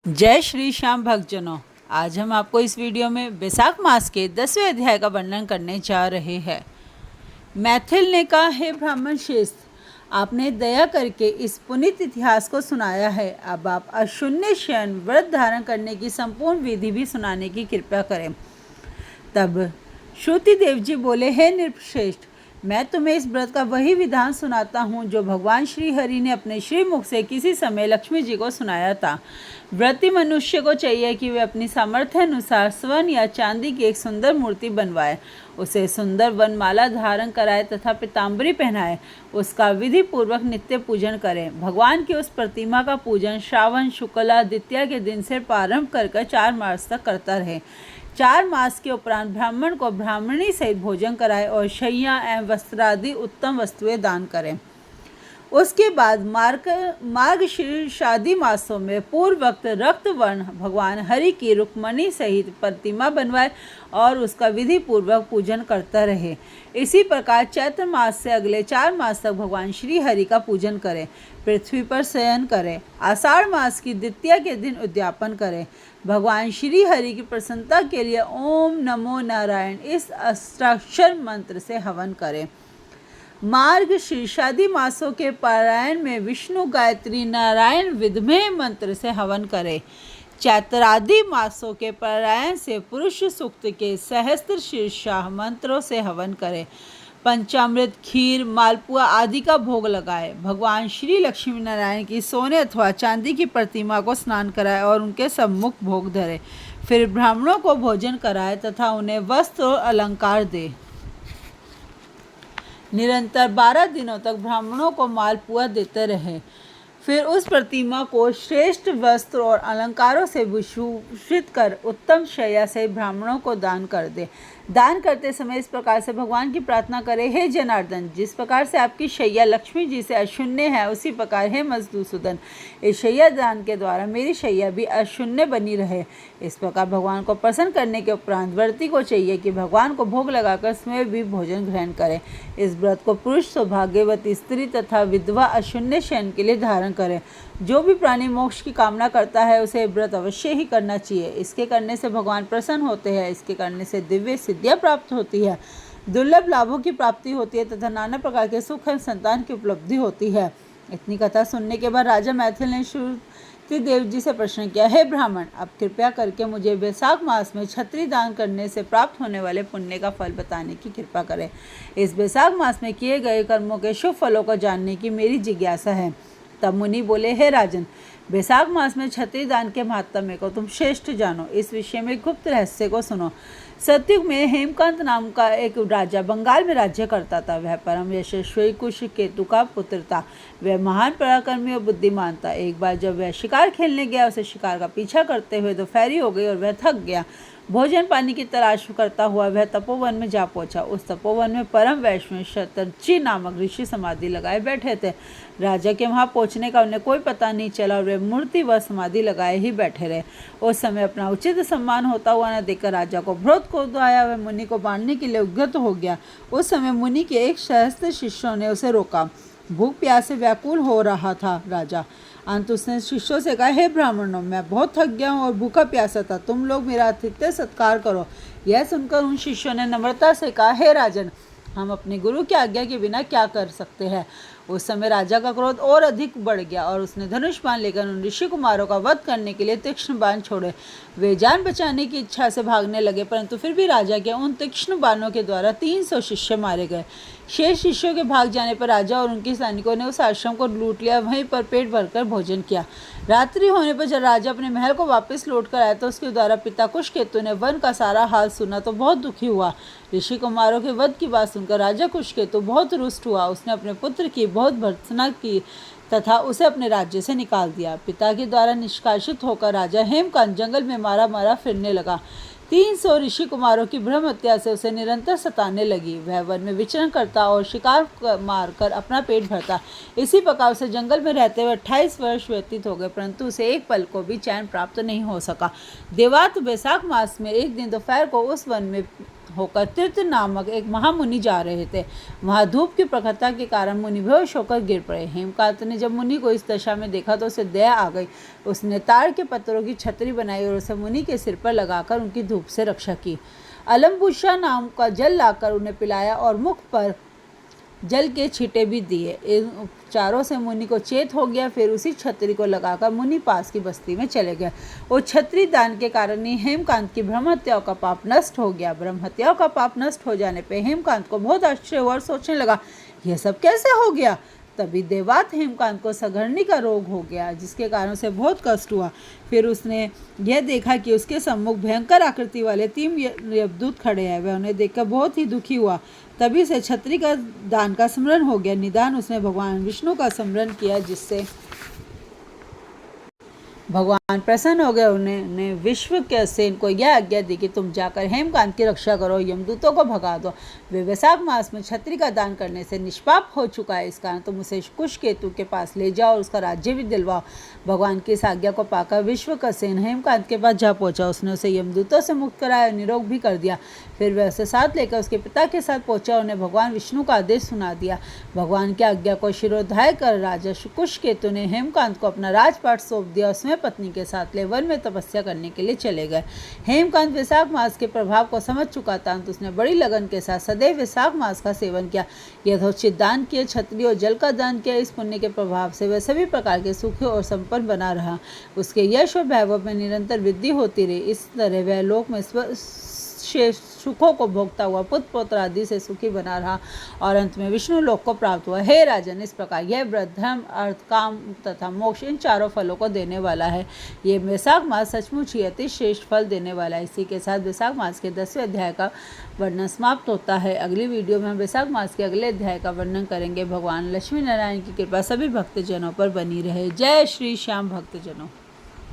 जय श्री श्याम भक्तजनों। आज हम आपको इस वीडियो में वैशाख मास के 10वें अध्याय का वर्णन करने जा रहे हैं। मैथिल ने कहा, हे ब्राह्मण श्रेष्ठ, आपने दया करके इस पुनीत इतिहास को सुनाया है। अब आप अशून्य शयन व्रत धारण करने की संपूर्ण विधि भी सुनाने की कृपा करें। तब श्रुतिदेव जी बोले, हे नृपश्रेष्ठ, मैं तुम्हें इस व्रत का वही विधान सुनाता हूँ जो भगवान श्री हरि ने अपने श्रीमुख से किसी समय लक्ष्मी जी को सुनाया था। व्रती मनुष्य को चाहिए कि वे अपनी सामर्थ्य अनुसार स्वर्ण या चांदी की एक सुंदर मूर्ति बनवाए, उसे सुंदर वनमाला धारण कराए तथा पीताम्बरी पहनाए, उसका विधि पूर्वक नित्य पूजन करें। भगवान की उस प्रतिमा का पूजन श्रावण शुक्ला द्वितीया के दिन से प्रारंभ कर 4 मास तक करता रहे। 4 मास के उपरांत ब्राह्मण को ब्राह्मणी सहित भोजन कराए और शैया एवं वस्त्रादि उत्तम वस्तुएं दान करें। उसके बाद मार्गशीर्षादि मासों में पूर्व वक्त रक्त वर्ण भगवान हरि की रुक्मणी सहित प्रतिमा बनवाए और उसका विधि पूर्वक पूजन करता रहे। इसी प्रकार चैत्र मास से अगले 4 मास तक भगवान श्री हरि का पूजन करें, पृथ्वी पर शयन करें। आषाढ़ मास की द्वितीया के दिन उद्यापन करें। भगवान श्री हरि की प्रसन्नता के लिए ओम नमो नारायण इस अष्टाक्षर मंत्र से हवन करें। मार्ग शीर्षादि मासों के पारायण में विष्णु गायत्री नारायण विद्महे मंत्र से हवन करें। चैत्रादि मासों के पारायण से पुरुष सूक्त के सहस्त्र शीर्षा मंत्रों से हवन करें। पंचामृत, खीर, मालपुआ आदि का भोग लगाए। भगवान श्री लक्ष्मी नारायण की सोने अथवा चांदी की प्रतिमा को स्नान कराए और उनके सम्मुख भोग धरे। फिर ब्राह्मणों को भोजन कराए तथा उन्हें वस्त्र और अलंकार दे। निरंतर 12 दिनों तक ब्राह्मणों को मालपुआ देते रहे। फिर उस प्रतिमा को श्रेष्ठ वस्त्र और अलंकारों से विभूषित कर उत्तम शैया से ब्राह्मणों को दान कर दे। दान करते समय इस प्रकार से भगवान की प्रार्थना करें, हे जनार्दन, जिस प्रकार से आपकी शैया लक्ष्मी जी से अशून्य है, उसी प्रकार हे मधुसूदन, इस शैया दान के द्वारा मेरी शैया भी अशून्य बनी रहे। इस प्रकार भगवान को प्रसन्न करने के उपरांत व्रती को चाहिए कि भगवान को भोग लगाकर स्वयं भी भोजन ग्रहण करें। इस व्रत को पुरुष, सौभाग्यवती स्त्री तथा विधवा अशून्य शयन के लिए धारण करें। जो भी प्राणी मोक्ष की कामना करता है उसे व्रत अवश्य ही करना चाहिए। इसके करने से भगवान प्रसन्न होते हैं। इसके करने से दिव्य सिद्धियां प्राप्त होती है, दुर्लभ लाभों की प्राप्ति होती है तथा नाना प्रकार के सुख एवं संतान की उपलब्धि होती है। इतनी कथा सुनने के बाद राजा मैथिल ने श्रुतिदेव जी से प्रश्न किया, हे ब्राह्मण, आप कृपया करके मुझे वैशाख मास में छत्री दान करने से प्राप्त होने वाले पुण्य का फल बताने की कृपा करें। इस वैशाख मास में किए गए कर्मों के शुभ फलों को जानने की मेरी जिज्ञासा है। तब मुनि बोले, हे राजन, वैशाख मास में छत्री दान के महात्म्य को तुम श्रेष्ठ जानो। इस विषय में गुप्त रहस्य को सुनो। सतयुग में हेमकांत नाम का एक राजा बंगाल में राज्य करता था। वह परम यशस्वी कुश केतु का पुत्र था। वह महान पराक्रमी और बुद्धिमान था। एक बार जब वह शिकार खेलने गया, उसे शिकार का पीछा करते हुए दोपहरी हो गई और वह थक गया। भोजन पानी की तलाश करता हुआ वह तपोवन में जा पहुंचा। उस तपोवन में परम वैष्णव शतर्जी नामक ऋषि समाधि लगाए बैठे थे। राजा के वहां पहुंचने का उन्हें कोई पता नहीं चला और वे मूर्ति व समाधि लगाए ही बैठे रहे। उस समय अपना उचित सम्मान होता हुआ न देखकर राजा को क्रोध आया। वह मुनि को बांधने के लिए उद्यत हो गया। उस समय मुनि के एक सहस्त्र शिष्यों ने उसे रोका। भूख प्यास से व्याकुल हो रहा था राजा। अंत उसने शिष्यों से कहा, हे ब्राह्मणों, मैं बहुत थक गया हूँ और भूखा प्यासा था, तुम लोग मेरा आतिथ्य सत्कार करो। यह सुनकर उन शिष्यों ने नम्रता से कहा, हे राजन, हम अपने गुरु की आज्ञा के बिना क्या कर सकते हैं। उस समय राजा का क्रोध और अधिक बढ़ गया और उसने धनुष बाण लेकर उन ऋषि कुमारों का वध करने के लिए तीक्ष्ण बाण छोड़े। वे जान बचाने की इच्छा से भागने लगे, परंतु फिर भी राजा के उन तीक्ष्ण बाणों के द्वारा 300 शिष्य मारे गए। शेष शिष्यों के भाग जाने पर राजा और उनके सैनिकों ने उस आश्रम को लूट लिया। वहीं पर पेट भरकर भोजन किया। रात्रि होने पर जब राजा अपने महल को वापस लौट कर आया तो उसके द्वारा पिता कुशकेतु ने वन का सारा हाल सुना तो बहुत दुखी हुआ। ऋषि कुमारों के वध की बात सुनकर राजा कुशकेतु बहुत रुष्ट हुआ। उसने अपने पुत्र की बहुत भर्त्सना की तथा उसे अपने राज्य से निकाल दिया। पिता के द्वारा निष्कासित होकर राजा हेमकांत जंगल में मारा मारा फिरने लगा। 300 ऋषि कुमारों की ब्रह्म हत्या से उसे निरंतर सताने लगी। वह वन में विचरण करता और शिकार मारकर अपना पेट भरता। इसी प्रकार से जंगल में रहते हुए 28 वर्ष व्यतीत हो गए, परंतु उसे एक पल को भी चैन प्राप्त नहीं हो सका। देवात वैशाख मास में एक दिन दोपहर को उस वन में होकर तीर्थ नामक एक महामुनि जा रहे थे। वहाँ धूप की प्रखरता के कारण मुनि बेहोश होकर गिर पड़े। हेमकांत ने जब मुनि को इस दशा में देखा तो उसे दया आ गई। उसने ताड़ के पत्थरों की छतरी बनाई और उसे मुनि के सिर पर लगाकर उनकी धूप से रक्षा की। अलम्बुशा नाम का जल लाकर उन्हें पिलाया और मुख पर जल के छींटे भी दिए। इन उपचारों से मुनि को चेत हो गया। फिर उसी छतरी को लगाकर मुनि पास की बस्ती में चले गए। वो छतरी दान के कारण ही हेमकांत की ब्रह्म हत्याओं का पाप नष्ट हो गया। ब्रह्म हत्याओं का पाप नष्ट हो जाने पे हेमकांत को बहुत आश्चर्य हुआ और सोचने लगा, यह सब कैसे हो गया। तभी देवात हेमकांत को सघरनी का रोग हो गया, जिसके कारण उसे बहुत कष्ट हुआ। फिर उसने यह देखा कि उसके सम्मुख भयंकर आकृति वाले 3 यमदूत खड़े हैं। वह उन्हें देखकर बहुत ही दुखी हुआ। तभी से छतरी का दान का स्मरण हो गया। निदान उसने भगवान विष्णु का स्मरण किया, जिससे भगवान प्रसन्न हो गए। उन्होंने विश्व के सेन को यह आज्ञा दी कि तुम जाकर हेमकांत की रक्षा करो, यमदूतों को भगा दो। वे वैशाख मास में छतरी का दान करने से निष्पाप हो चुका है, इस कारण तुम उसे कुशकेतु के पास ले जाओ और उसका राज्य भी दिलवाओ। भगवान की इस आज्ञा को पाकर विश्व का सेन हेमकांत के पास जा पहुंचा। उसने उसे यमदूतों से मुक्त कराया और निरोग भी कर दिया। फिर वह उसे साथ लेकर उसके पिता के साथ पहुंचा और उन्हें भगवान विष्णु का आदेश सुना दिया। भगवान की आज्ञा को शिरोधार्य कर राजा कुशकेतु ने हेमकांत को अपना राजपाट सौंप दिया। उसमें पत्नी के साथ ले वन में तपस्या करने के लिए चले गए। हेमकांत वैशाख मास के प्रभाव को समझ चुका था, तो उसने बड़ी लगन के साथ सदैव वैशाख मास का सेवन किया। यथोचित दान किए, छतरी और जल का दान किया। इस पुण्य के प्रभाव से वह सभी प्रकार के सुखी और संपन्न बना रहा। उसके यश और वैभव में निरंतर वृद्धि होती रही। इस तरह वह लोक में सुखों को भोगता हुआ पुत्र पौत्र आदि से सुखी बना रहा और अंत में विष्णु लोक को प्राप्त हुआ। हे राजन, इस प्रकार यह व्रत धर्म, अर्थ, काम तथा मोक्ष इन चारों फलों को देने वाला है। ये वैशाख मास सचमुच ही अति श्रेष्ठ फल देने वाला है। इसी के साथ वैशाख मास के 10वें अध्याय का वर्णन समाप्त होता है। अगली वीडियो में हम वैशाख मास के अगले अध्याय का वर्णन करेंगे। भगवान लक्ष्मी नारायण की कृपा सभी भक्तजनों पर बनी रहे। जय श्री श्याम भक्तजनों।